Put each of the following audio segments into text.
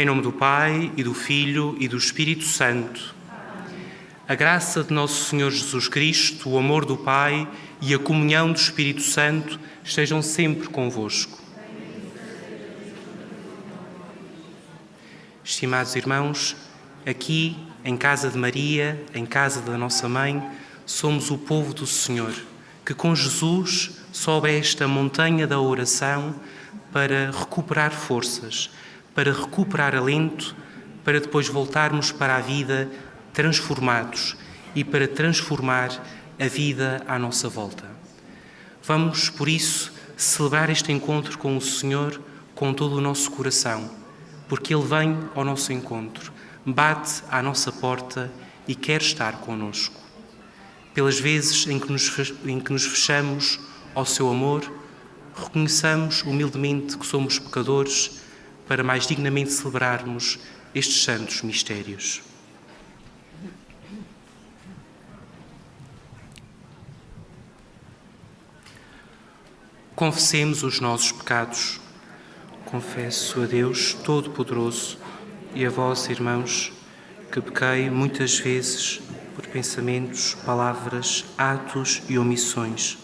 Em nome do Pai, e do Filho, e do Espírito Santo. A graça de nosso Senhor Jesus Cristo, o amor do Pai e a comunhão do Espírito Santo estejam sempre convosco. Estimados irmãos, aqui, em casa de Maria, em casa da nossa Mãe, somos o povo do Senhor, que com Jesus sobe esta montanha da oração para recuperar forças, para recuperar alento, para depois voltarmos para a vida transformados e para transformar a vida à nossa volta. Vamos, por isso, celebrar este encontro com o Senhor com todo o nosso coração, porque Ele vem ao nosso encontro, bate à nossa porta e quer estar connosco. Pelas vezes em que nos fechamos ao seu amor, reconheçamos humildemente que somos pecadores, para mais dignamente celebrarmos estes santos mistérios. Confessemos os nossos pecados. Confesso a Deus Todo-Poderoso e a vós, irmãos, que pequei muitas vezes por pensamentos, palavras, atos e omissões,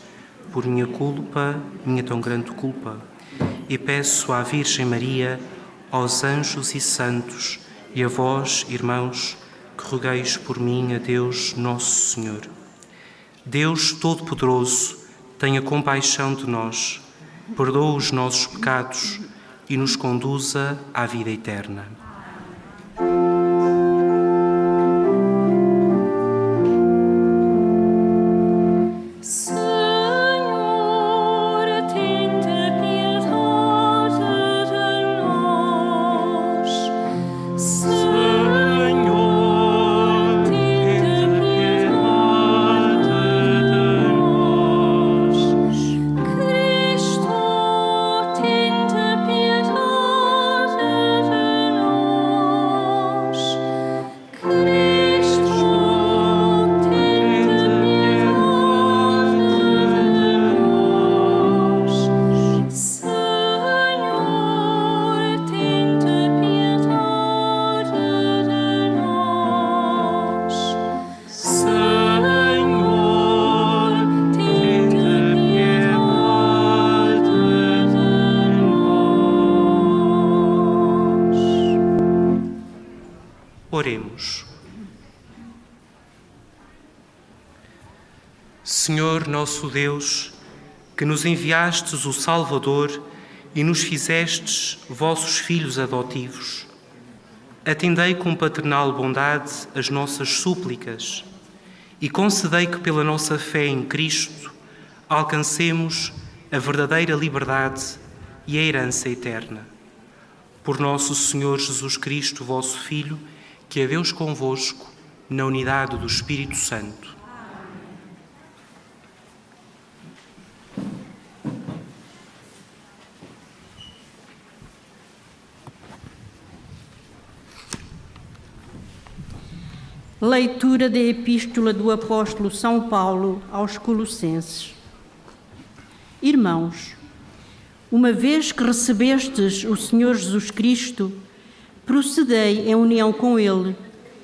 por minha culpa, minha tão grande culpa. E peço à Virgem Maria, aos anjos e santos, e a vós, irmãos, que rogueis por mim a Deus Nosso Senhor. Deus Todo-Poderoso, tenha compaixão de nós, perdoa os nossos pecados e nos conduza à vida eterna. Oremos. Senhor nosso Deus, que nos enviastes o Salvador e nos fizestes vossos filhos adotivos, atendei com paternal bondade as nossas súplicas e concedei que pela nossa fé em Cristo alcancemos a verdadeira liberdade e a herança eterna. Por nosso Senhor Jesus Cristo, vosso Filho, que é Deus convosco, na unidade do Espírito Santo. Leitura da Epístola do Apóstolo São Paulo aos Colossenses. Irmãos, uma vez que recebestes o Senhor Jesus Cristo, procedei em união com Ele,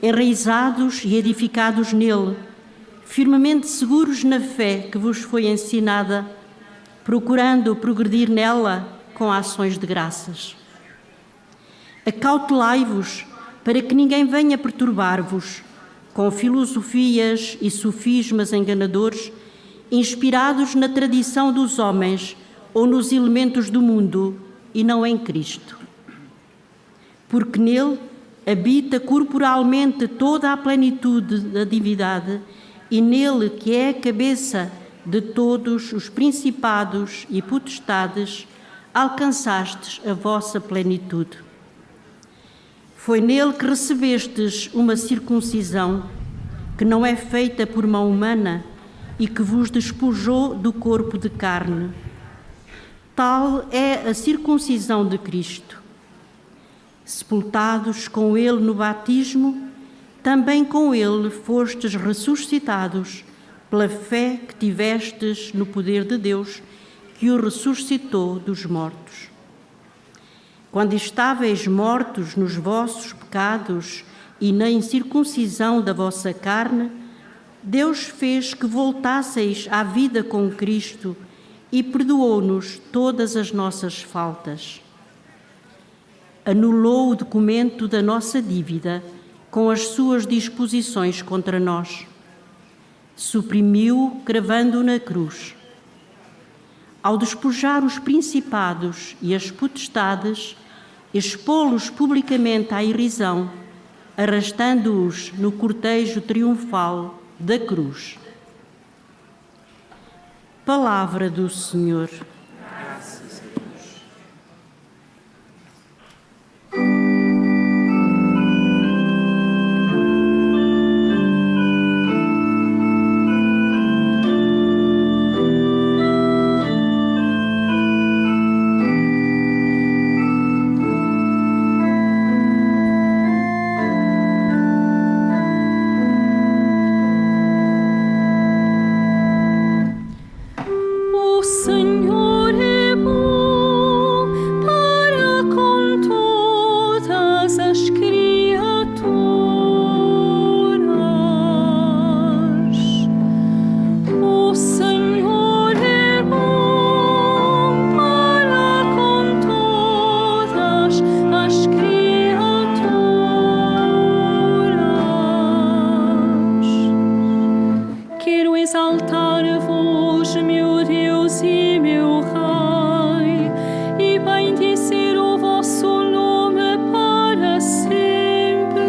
enraizados e edificados nele, firmemente seguros na fé que vos foi ensinada, procurando progredir nela com ações de graças. Acautelai-vos para que ninguém venha perturbar-vos com filosofias e sofismas enganadores, inspirados na tradição dos homens ou nos elementos do mundo e não em Cristo. Porque nele habita corporalmente toda a plenitude da divindade e nele, que é a cabeça de todos os principados e potestades, alcançastes a vossa plenitude. Foi nele que recebestes uma circuncisão que não é feita por mão humana e que vos despojou do corpo de carne. Tal é a circuncisão de Cristo. Sepultados com ele no batismo, também com ele fostes ressuscitados pela fé que tivestes no poder de Deus, que o ressuscitou dos mortos. Quando estáveis mortos nos vossos pecados e na incircuncisão da vossa carne, Deus fez que voltasseis à vida com Cristo e perdoou-nos todas as nossas faltas. Anulou o documento da nossa dívida com as suas disposições contra nós. Suprimiu-o cravando-o na cruz. Ao despojar os principados e as potestades, expô-los publicamente à irrisão, arrastando-os no cortejo triunfal da cruz. Palavra do Senhor. Graças a Deus. Exaltar-vos, meu Deus e meu Rei, e bendizer o vosso nome para sempre.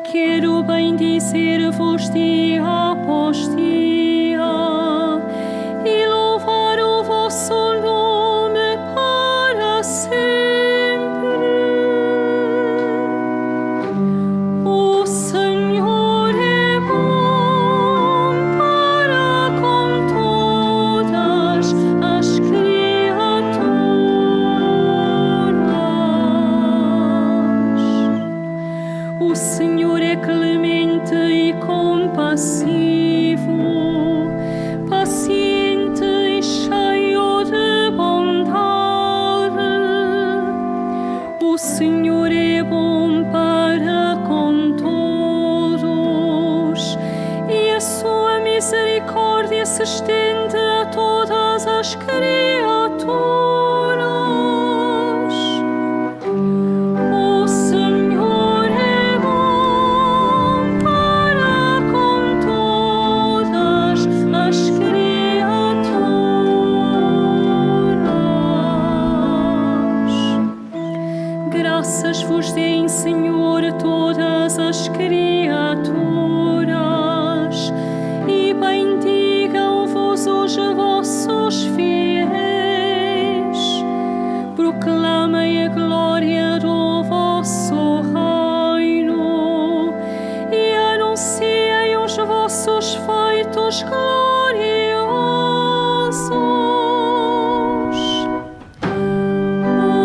Quero bendizer-vos dia após dia e louvar o vosso nome para sempre. O Senhor é bom para com todas as criaturas. O Senhor é clemente e compassivo, paciente e cheio de bondade. O Senhor é bom para com todos e a sua misericórdia se estende a todas as criaturas. O Senhor é bom para com todas as criaturas. Graças vos deem, Senhor, todas as criaturas, e bendigam-vos os vossos fiéis. Proclamem a glória do vosso reino e anunciem os vossos feitos gloriosos.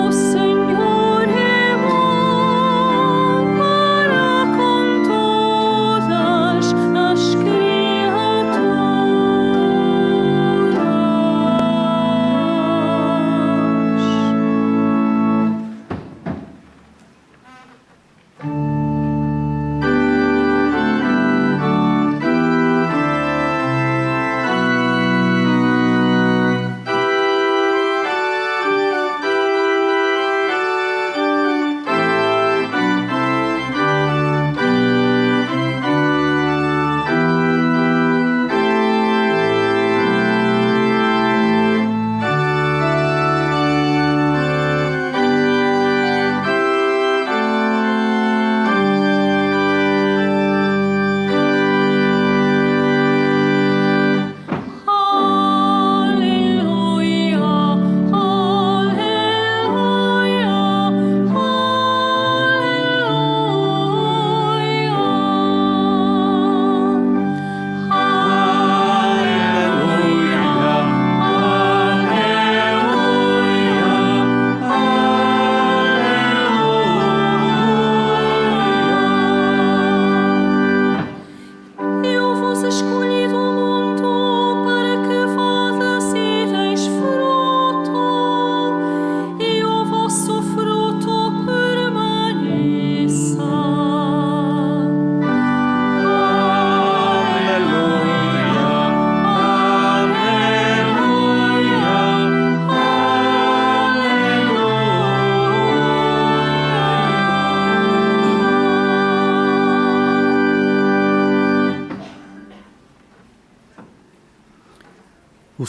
O Senhor é bom para com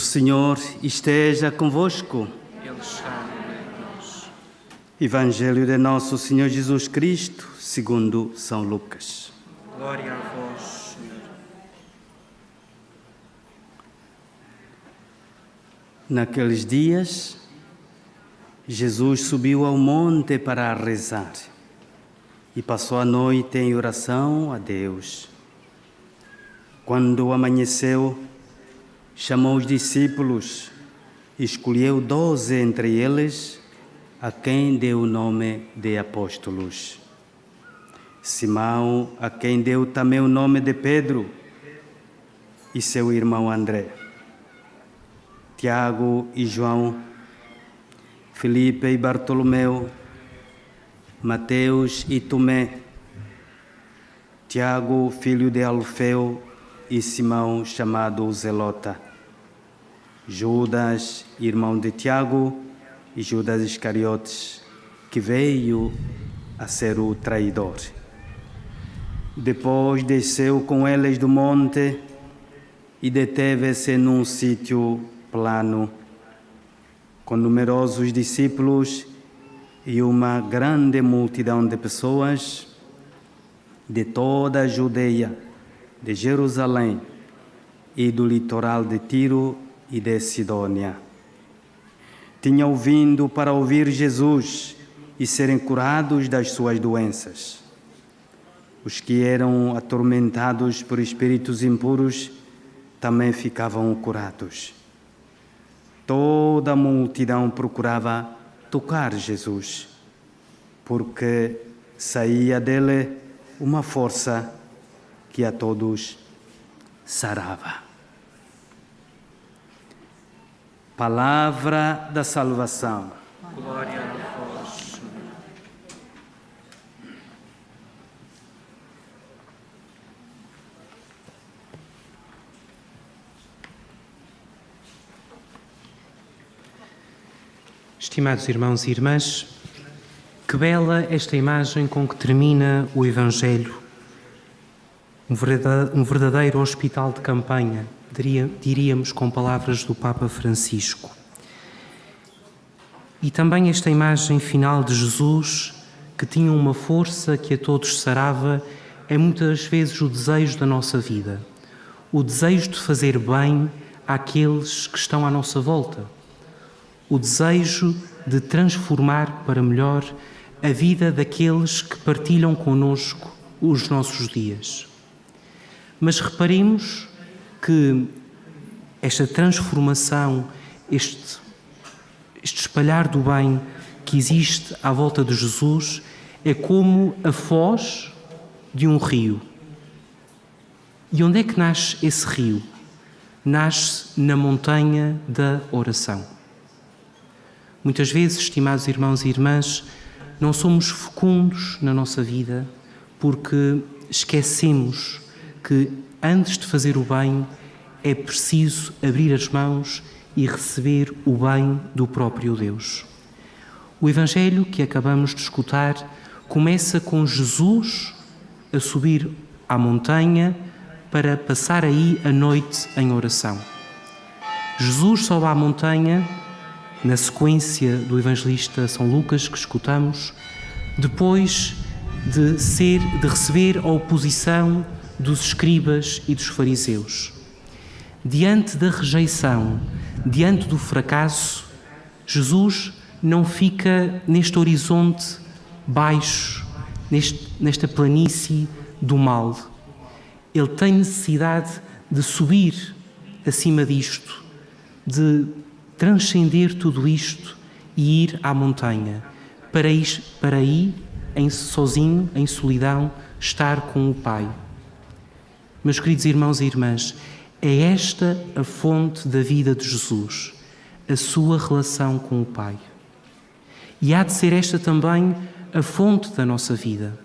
Senhor esteja convosco. Ele está no meio de nós. Evangelho de nosso Senhor Jesus Cristo, segundo São Lucas. Glória a vós, Senhor. Naqueles dias, Jesus subiu ao monte para rezar e passou a noite em oração a Deus. Quando amanheceu, chamou os discípulos e escolheu 12 entre eles, a quem deu o nome de apóstolos. Simão, a quem deu também o nome de Pedro, e seu irmão André. Tiago e João, Filipe e Bartolomeu, Mateus e Tomé, Tiago, filho de Alfeu, e Simão, chamado Zelota, Judas, irmão de Tiago, e Judas Iscariotes, que veio a ser o traidor. Depois desceu com eles do monte e deteve-se num sítio plano, com numerosos discípulos e uma grande multidão de pessoas de toda a Judeia, de Jerusalém e do litoral de Tiro e de Sidônia. Tinham vindo para ouvir Jesus e serem curados das suas doenças. Os que eram atormentados por espíritos impuros também ficavam curados. Toda a multidão procurava tocar Jesus, porque saía dele uma força que a todos sarava. Palavra da salvação. Glória a vós, Senhor. Estimados irmãos e irmãs, que bela esta imagem com que termina o Evangelho. Um verdadeiro hospital de campanha, diríamos com palavras do Papa Francisco. E também esta imagem final de Jesus, que tinha uma força que a todos sarava, é muitas vezes o desejo da nossa vida. O desejo de fazer bem àqueles que estão à nossa volta. O desejo de transformar para melhor a vida daqueles que partilham connosco os nossos dias. Mas reparemos que esta transformação, este espalhar do bem que existe à volta de Jesus é como a foz de um rio. E onde é que nasce esse rio? Nasce na montanha da oração. Muitas vezes, estimados irmãos e irmãs, não somos fecundos na nossa vida porque esquecemos que antes de fazer o bem é preciso abrir as mãos e receber o bem do próprio Deus. O Evangelho que acabamos de escutar começa com Jesus a subir à montanha para passar aí a noite em oração. Jesus sobe à montanha, na sequência do evangelista São Lucas que escutamos, depois de receber a oposição dos escribas e dos fariseus. Diante da rejeição, diante do fracasso, Jesus não fica neste horizonte baixo, nesta planície do mal. Ele tem necessidade de subir acima disto, de transcender tudo isto e ir à montanha, para ir sozinho, em solidão, estar com o Pai. Meus queridos irmãos e irmãs, é esta a fonte da vida de Jesus, a sua relação com o Pai. E há de ser esta também a fonte da nossa vida.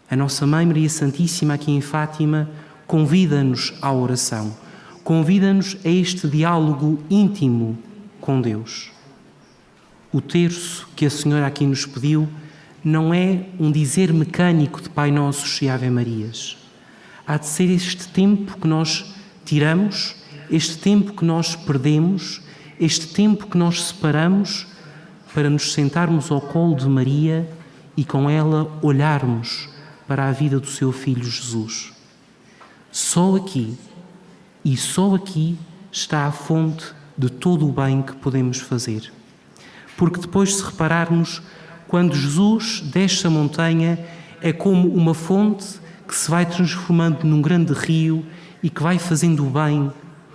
A nossa Mãe Maria Santíssima, aqui em Fátima, convida-nos à oração, convida-nos a este diálogo íntimo com Deus. O terço que a Senhora aqui nos pediu não é um dizer mecânico de Pai Nossos e Ave Marias. Há de ser este tempo que nós tiramos este tempo que nós perdemos, este tempo que nós separamos para nos sentarmos ao colo de Maria e com ela olharmos para a vida do seu Filho Jesus. Só aqui, e só aqui, está a fonte de todo o bem que podemos fazer. Porque depois, se repararmos, quando Jesus desce a montanha, é como uma fonte que se vai transformando num grande rio e que vai fazendo o bem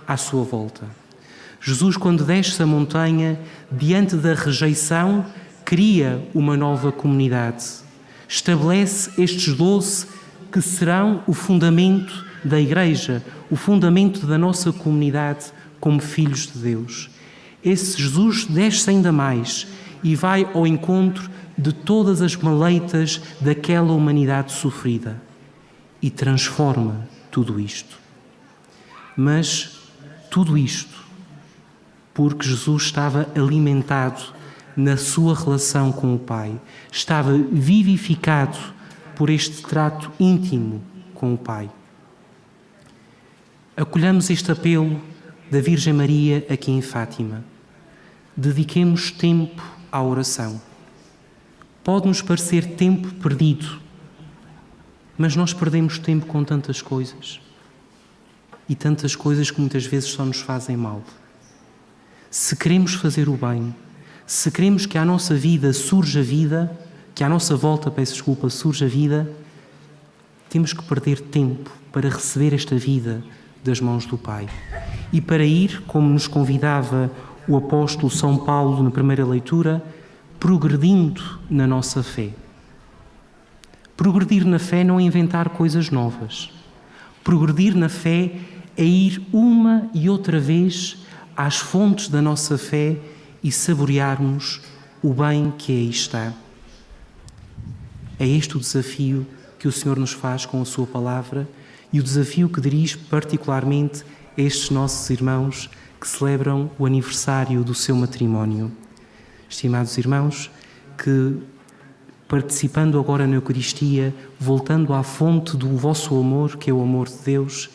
à sua volta. Jesus, quando desce a montanha, diante da rejeição, cria uma nova comunidade. Estabelece estes 12 que serão o fundamento da Igreja, o fundamento da nossa comunidade como filhos de Deus. Esse Jesus desce ainda mais e vai ao encontro de todas as maleitas daquela humanidade sofrida e transforma tudo isto. Mas tudo isto porque Jesus estava alimentado na sua relação com o Pai, estava vivificado por este trato íntimo com o Pai. Acolhamos este apelo da Virgem Maria aqui em Fátima. Dediquemos tempo à oração. Pode-nos parecer tempo perdido, mas nós perdemos tempo com tantas coisas. E tantas coisas que muitas vezes só nos fazem mal. Se queremos fazer o bem, se queremos que à nossa vida surja vida, que à nossa volta, surja vida, temos que perder tempo para receber esta vida das mãos do Pai. E para ir, como nos convidava o apóstolo São Paulo na primeira leitura, progredindo na nossa fé. Progredir na fé não é inventar coisas novas. Progredir na fé é ir uma e outra vez às fontes da nossa fé e saborearmos o bem que aí está. É este o desafio que o Senhor nos faz com a sua palavra e o desafio que dirige particularmente a estes nossos irmãos que celebram o aniversário do seu matrimónio. Estimados irmãos, que participando agora na Eucaristia, voltando à fonte do vosso amor, que é o amor de Deus,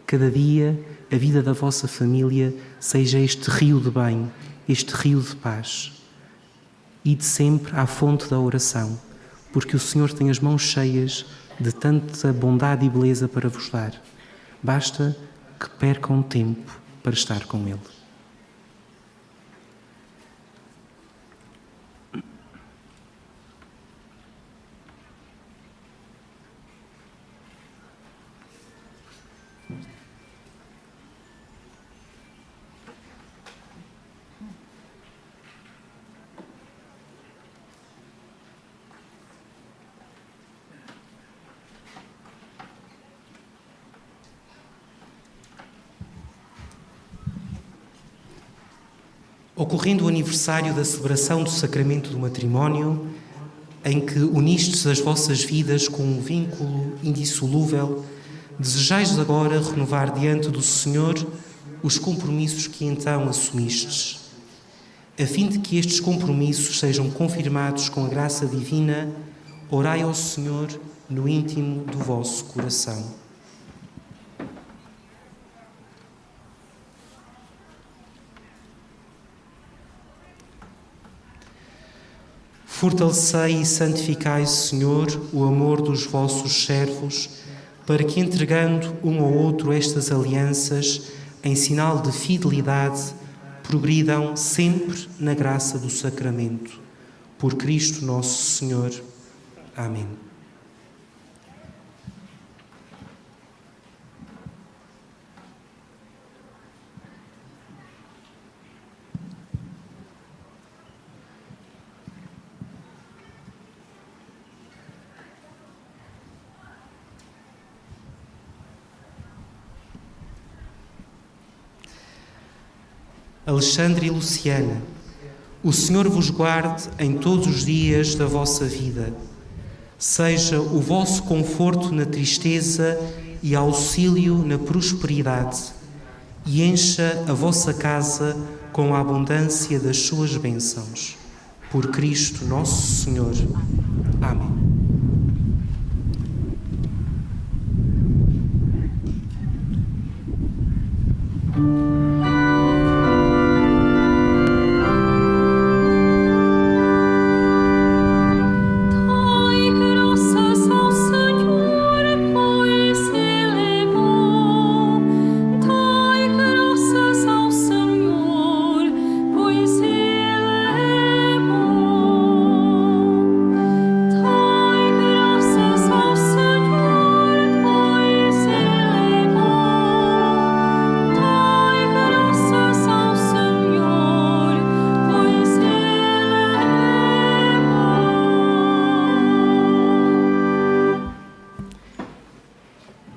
cada dia a vida da vossa família seja este rio de bem, este rio de paz. Ide sempre à fonte da oração, porque o Senhor tem as mãos cheias de tanta bondade e beleza para vos dar. Basta que percam tempo para estar com Ele. Ocorrendo o aniversário da celebração do sacramento do matrimónio, em que unistes as vossas vidas com um vínculo indissolúvel, desejais agora renovar diante do Senhor os compromissos que então assumistes. A fim de que estes compromissos sejam confirmados com a graça divina, orai ao Senhor no íntimo do vosso coração. Fortalecei e santificai, Senhor, o amor dos vossos servos, para que, entregando um ao outro estas alianças, em sinal de fidelidade, progridam sempre na graça do sacramento. Por Cristo nosso Senhor. Amém. Alexandre e Luciana, o Senhor vos guarde em todos os dias da vossa vida. Seja o vosso conforto na tristeza e auxílio na prosperidade, e encha a vossa casa com a abundância das suas bênçãos. Por Cristo nosso Senhor. Amém.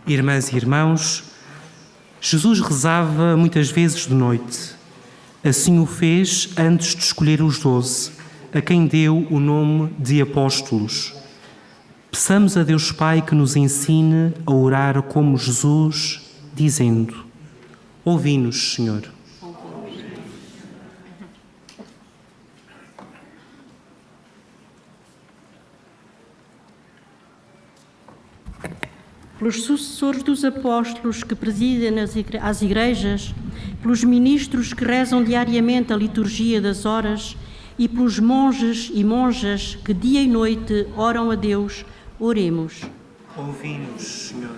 Irmãs e irmãos, Jesus rezava muitas vezes de noite. Assim o fez antes de escolher os 12, a quem deu o nome de apóstolos. Peçamos a Deus Pai que nos ensine a orar como Jesus, dizendo: ouvi-nos, Senhor. Pelos sucessores dos apóstolos que presidem as igrejas, pelos ministros que rezam diariamente a liturgia das horas e pelos monges e monjas que dia e noite oram a Deus, oremos. Ouvi-nos, Senhor.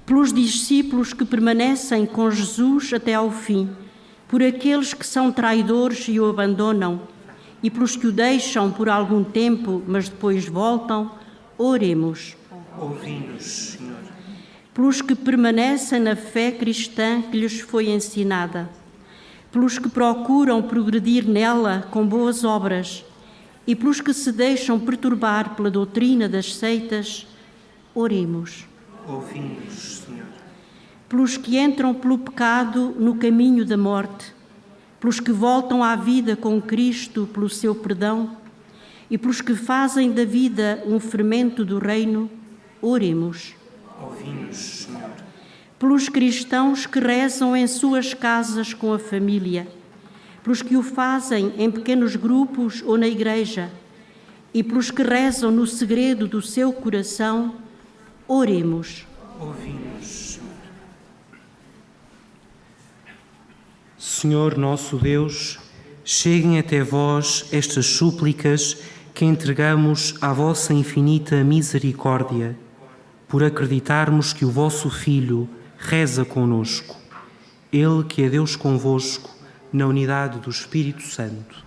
Pelos discípulos que permanecem com Jesus até ao fim, por aqueles que são traidores e o abandonam, e pelos que o deixam por algum tempo, mas depois voltam, oremos. Ouvi-nos, Senhor. Pelos que permanecem na fé cristã que lhes foi ensinada, pelos que procuram progredir nela com boas obras e pelos que se deixam perturbar pela doutrina das seitas, oremos. Ouvi-nos, Senhor. Pelos que entram pelo pecado no caminho da morte, pelos que voltam à vida com Cristo pelo seu perdão e pelos que fazem da vida um fermento do reino, oremos. Ouvi-nos, Senhor. Pelos cristãos que rezam em suas casas com a família, pelos que o fazem em pequenos grupos ou na igreja, e pelos que rezam no segredo do seu coração, oremos. Ouvi-nos, Senhor. Senhor nosso Deus, cheguem até vós estas súplicas que entregamos à vossa infinita misericórdia, por acreditarmos que o vosso Filho reza conosco, Ele que é Deus convosco, na unidade do Espírito Santo.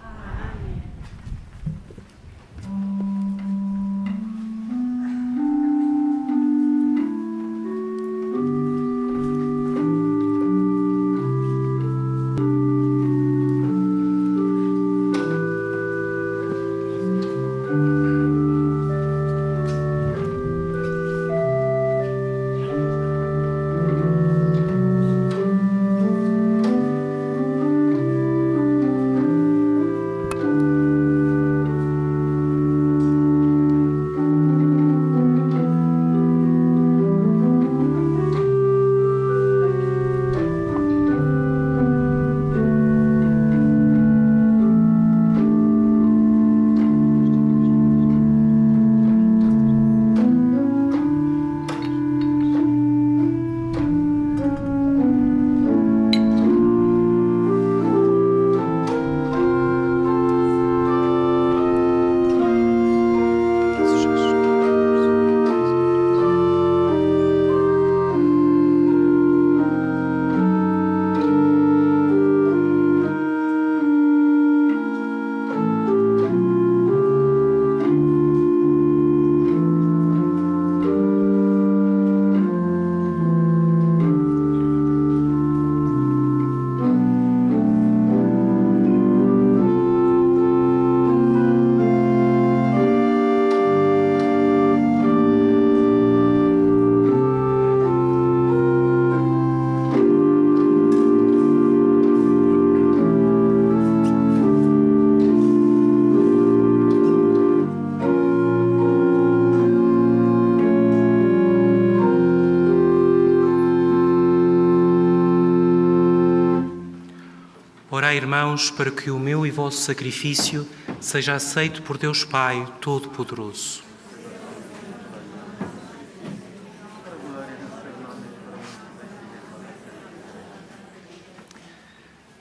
Orai, irmãos, para que o meu e vosso sacrifício seja aceito por Deus Pai Todo-Poderoso.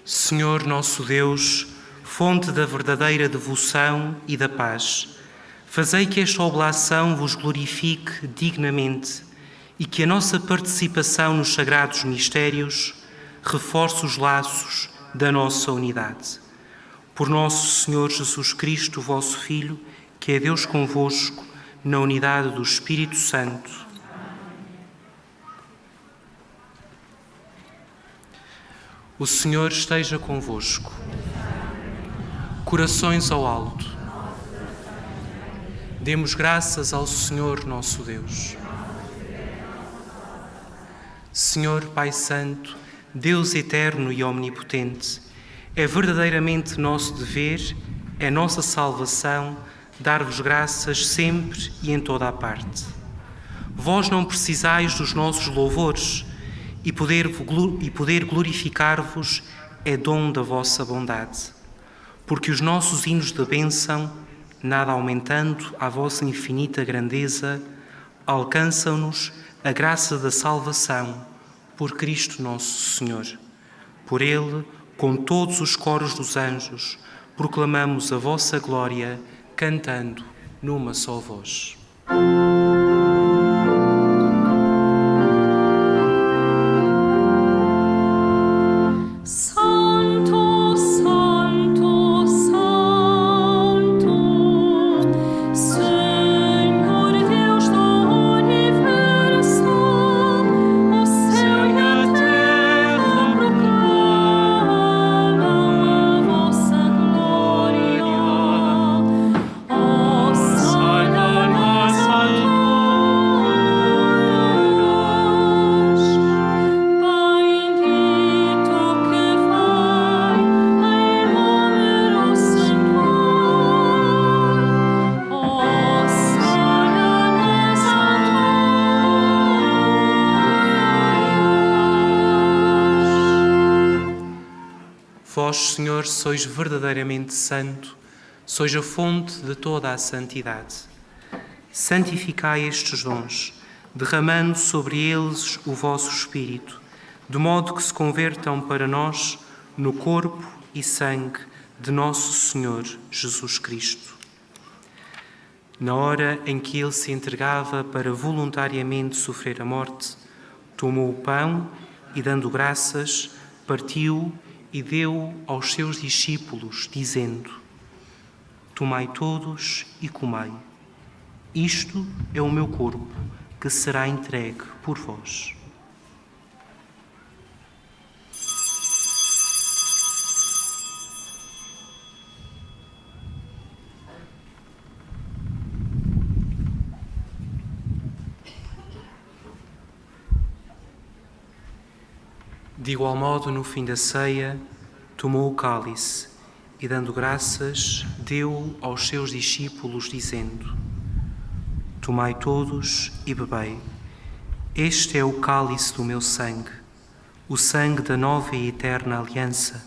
Senhor nosso Deus, fonte da verdadeira devoção e da paz, fazei que esta oblação vos glorifique dignamente e que a nossa participação nos sagrados mistérios reforce os laços da nossa unidade. Por nosso Senhor Jesus Cristo, vosso Filho, que é Deus convosco, na unidade do Espírito Santo. O Senhor esteja convosco. Corações ao alto. Demos graças ao Senhor nosso Deus. Senhor Pai Santo, Deus eterno e omnipotente, é verdadeiramente nosso dever, é nossa salvação, dar-vos graças sempre e em toda a parte. Vós não precisais dos nossos louvores, e poder glorificar-vos é dom da vossa bondade. Porque os nossos hinos de bênção, nada aumentando à vossa infinita grandeza, alcançam-nos a graça da salvação, por Cristo nosso Senhor. Por Ele, com todos os coros dos anjos, proclamamos a vossa glória, cantando numa só voz. Vós, Senhor, sois verdadeiramente santo, sois a fonte de toda a santidade. Santificai estes dons, derramando sobre eles o vosso Espírito, de modo que se convertam para nós no corpo e sangue de nosso Senhor Jesus Cristo. Na hora em que ele se entregava para voluntariamente sofrer a morte, tomou o pão e, dando graças, partiu e deu aos seus discípulos, dizendo: Tomai todos e comei. Isto é o meu corpo, que será entregue por vós. De igual modo, no fim da ceia, tomou o cálice e, dando graças, deu aos seus discípulos, dizendo: Tomai todos e bebei. Este é o cálice do meu sangue, o sangue da nova e eterna aliança,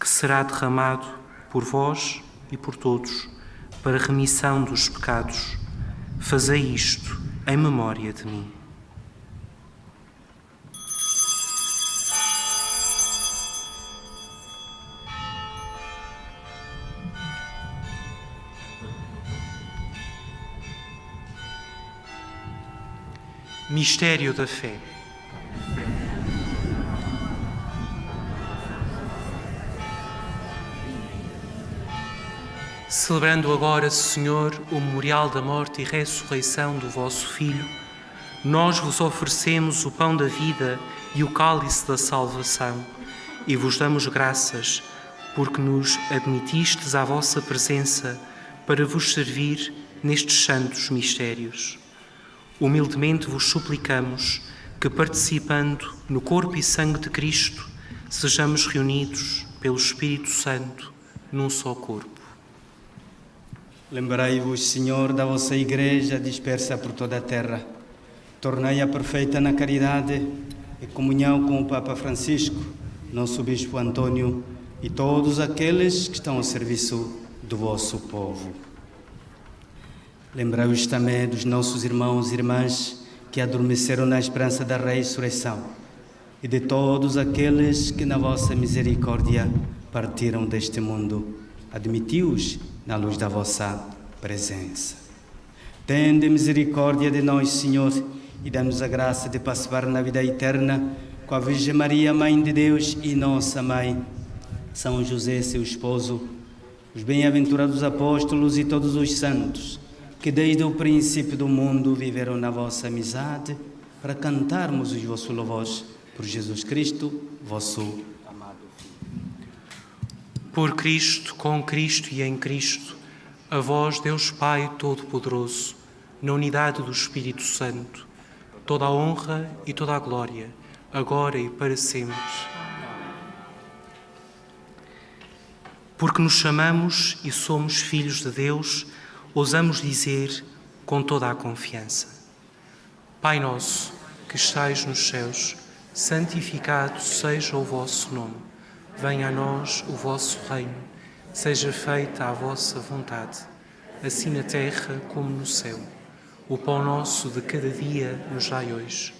que será derramado por vós e por todos, para remissão dos pecados. Fazei isto em memória de mim. Mistério da fé. Celebrando agora, Senhor, o memorial da morte e ressurreição do vosso Filho, nós vos oferecemos o pão da vida e o cálice da salvação e vos damos graças porque nos admitistes à vossa presença para vos servir nestes santos mistérios. Humildemente vos suplicamos que, participando no corpo e sangue de Cristo, sejamos reunidos pelo Espírito Santo num só corpo. Lembrai-vos, Senhor, da vossa Igreja dispersa por toda a terra. Tornai-a perfeita na caridade e comunhão com o Papa Francisco, nosso Bispo Antônio e todos aqueles que estão ao serviço do vosso povo. Lembrai-vos também dos nossos irmãos e irmãs que adormeceram na esperança da ressurreição e de todos aqueles que na vossa misericórdia partiram deste mundo. Admiti-os na luz da vossa presença. Tende misericórdia de nós, Senhor, e dá-nos a graça de participar na vida eterna com a Virgem Maria, Mãe de Deus e nossa Mãe, São José, seu esposo, os bem-aventurados apóstolos e todos os santos, que desde o princípio do mundo viveram na vossa amizade, para cantarmos os vossos louvores por Jesus Cristo, vosso amado Filho. Por Cristo, com Cristo e em Cristo, a vós, Deus Pai Todo-Poderoso, na unidade do Espírito Santo, toda a honra e toda a glória agora e para sempre. Porque nos chamamos e somos filhos de Deus, ousamos dizer com toda a confiança: Pai nosso, que estais nos céus, santificado seja o vosso nome. Venha a nós o vosso reino. Seja feita a vossa vontade, assim na terra como no céu. O pão nosso de cada dia nos dai hoje.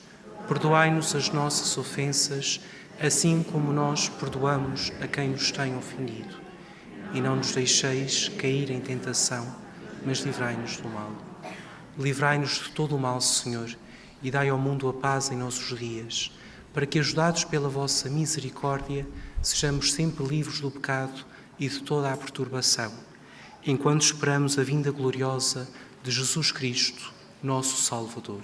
Perdoai-nos as nossas ofensas, assim como nós perdoamos a quem nos tem ofendido. E não nos deixeis cair em tentação, mas livrai-nos do mal. Livrai-nos de todo o mal, Senhor, e dai ao mundo a paz em nossos dias, para que, ajudados pela vossa misericórdia, sejamos sempre livres do pecado e de toda a perturbação, enquanto esperamos a vinda gloriosa de Jesus Cristo, nosso Salvador.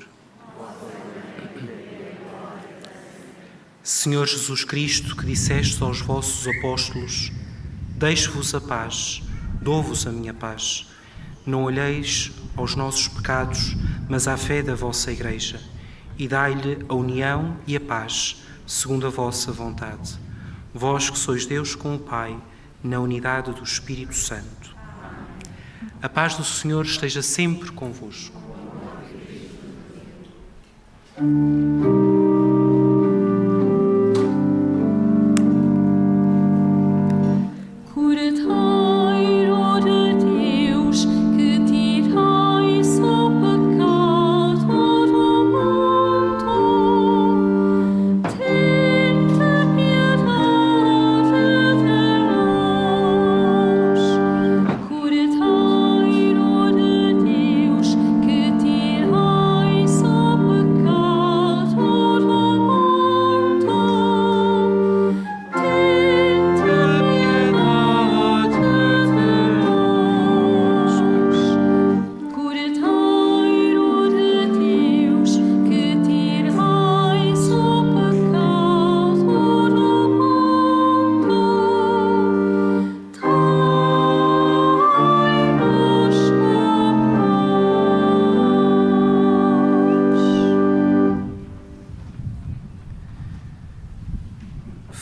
Senhor Jesus Cristo, que disseste aos vossos apóstolos: deixo-vos a paz, dou-vos a minha paz. Não olheis aos nossos pecados, mas à fé da vossa Igreja, e dai-lhe a união e a paz, segundo a vossa vontade. Vós que sois Deus com o Pai, na unidade do Espírito Santo. A paz do Senhor esteja sempre convosco.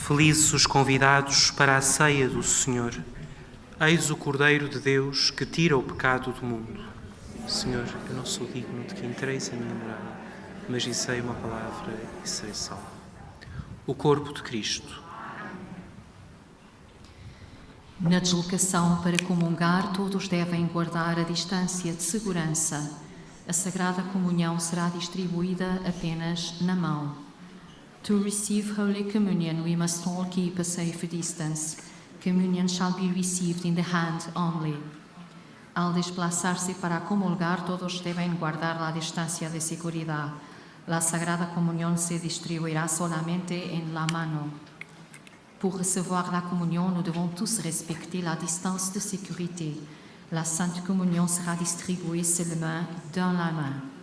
Felizes os convidados para a ceia do Senhor. Eis o Cordeiro de Deus que tira o pecado do mundo. Senhor, eu não sou digno de que entreis em minha morada, mas dizei uma palavra e serei salvo. O corpo de Cristo. Na deslocação para comungar, todos devem guardar a distância de segurança. A Sagrada Comunhão será distribuída apenas na mão. To receive Holy Communion, we must all keep a safe distance. Communion shall be received in the hand only. Al desplazarse para comulgar, todos deben guardar la distancia de seguridad. La Sagrada Comunión se distribuirá solamente en la mano. Pour recevoir la communion, nous devons tous respecter la distance de sécurité. La Sainte Communion sera distribuée seulement dans la main.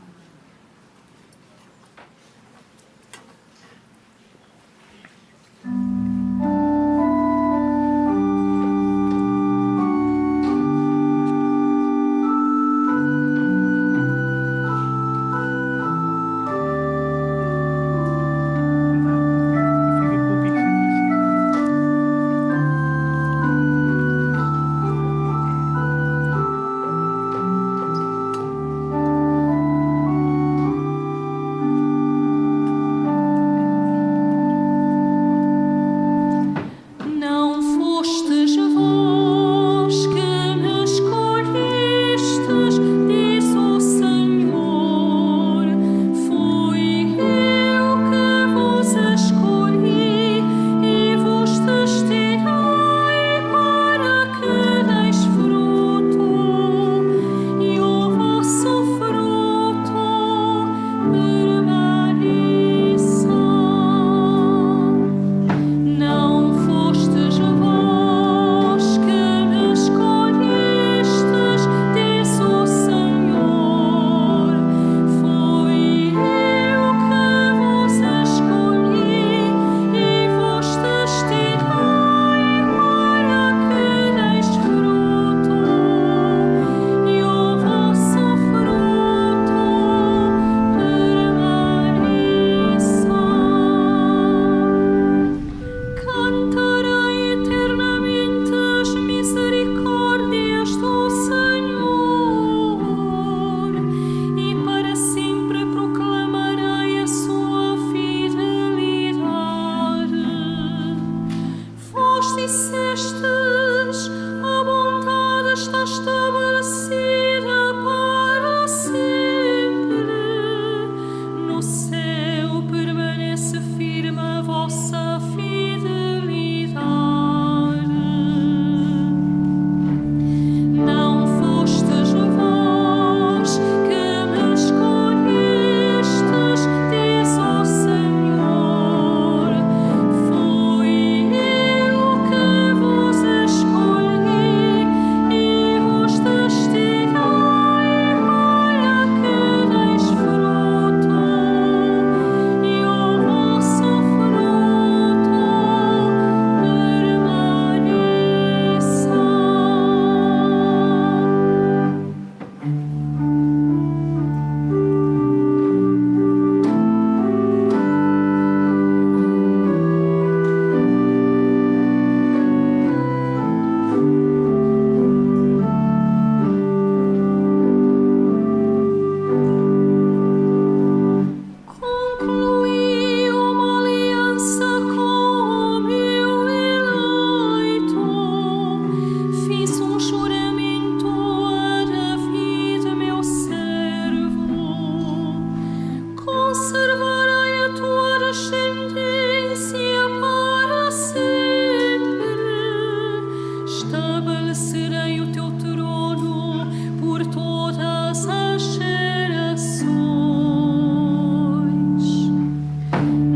estabelecerei o teu trono por todas as gerações.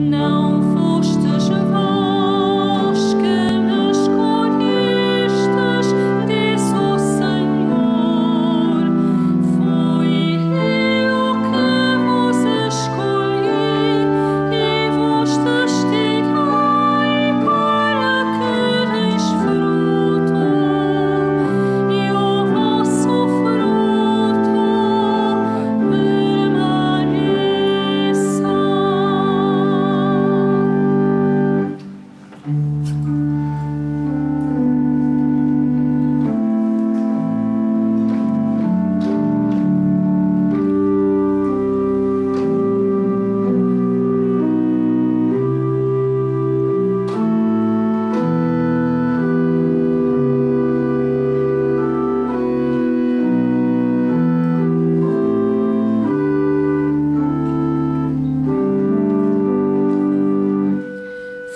Não fostes vós que me escolhestes, diz o Senhor. Fui eu que vos escolhi e vos destinei para que deis fruto, e o vosso fruto permaneça.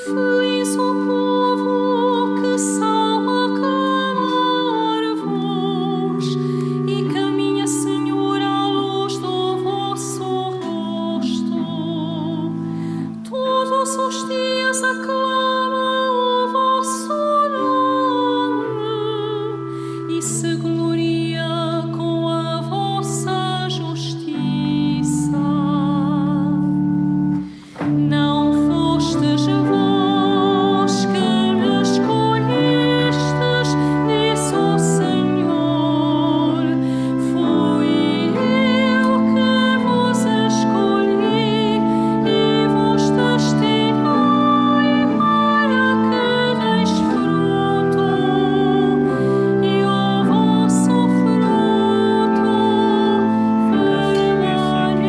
Feliz o povo que sabe aclamar-vos e caminha, Senhor, à luz do vosso rosto. Todos os dias aclamam o vosso nome e se gloria com a vossa justiça. Não fostes vós que me escolhestes, diz o Senhor. Fui eu que vos escolhi e vos destinei para que deis fruto, e o vosso fruto permaneça.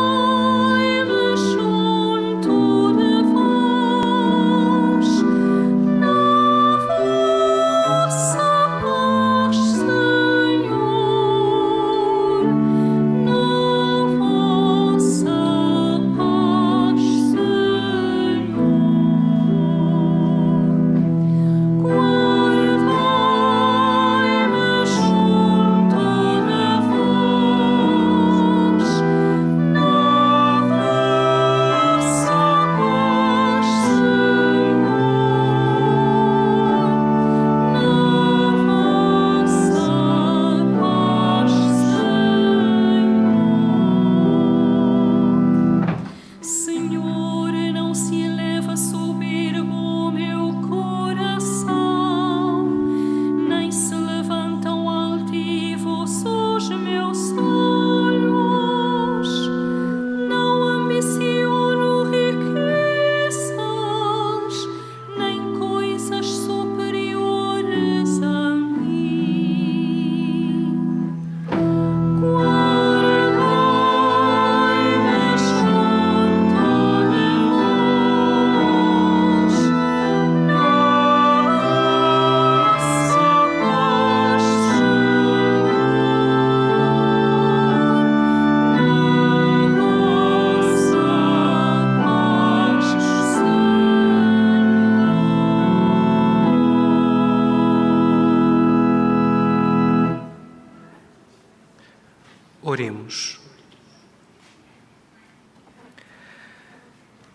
Guardai-me junto de vós, na vossa paz, Senhor, na vossa paz, Senhor. Guardai-me junto de vós, na vossa paz, Senhor, na vossa paz, Senhor. Senhor, não se eleva soberbo o meu coração, nem se levantam altivos os meus olhos. Não ambiciono riquezas, nem coisas superiores a mim. Guardai-me junto de vós, na vossa paz, Senhor, na vossa paz, Senhor. Oremos.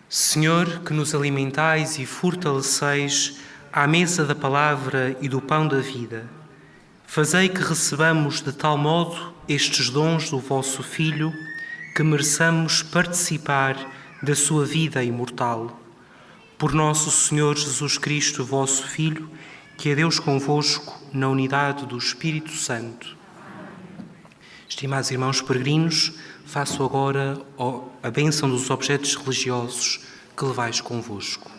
Senhor, que nos alimentais e fortaleceis à mesa da palavra e do pão da vida, fazei que recebamos de tal modo estes dons do vosso Filho, que mereçamos participar da sua vida imortal. Por nosso Senhor Jesus Cristo, vosso Filho, que é Deus convosco, na unidade do Espírito Santo. Estimados irmãos peregrinos, faço agora a bênção dos objetos religiosos que levais convosco.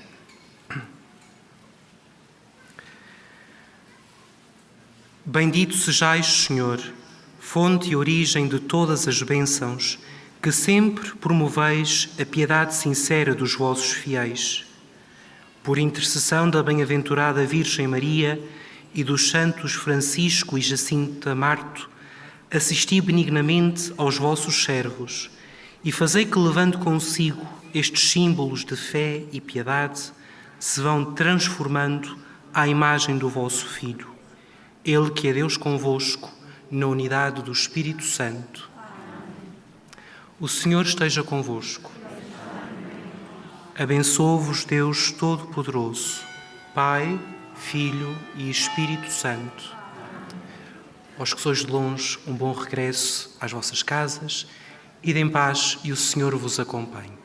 Bendito sejais, Senhor, fonte e origem de todas as bênçãos, que sempre promoveis a piedade sincera dos vossos fiéis. Por intercessão da bem-aventurada Virgem Maria e dos santos Francisco e Jacinta Marto, assisti benignamente aos vossos servos e fazei que, levando consigo estes símbolos de fé e piedade, se vão transformando à imagem do vosso Filho. Ele que é Deus convosco, na unidade do Espírito Santo. O Senhor esteja convosco. Abençoe-vos Deus Todo-Poderoso, Pai, Filho e Espírito Santo. Aos que sois de longe, um bom regresso às vossas casas. Ide em paz e o Senhor vos acompanhe.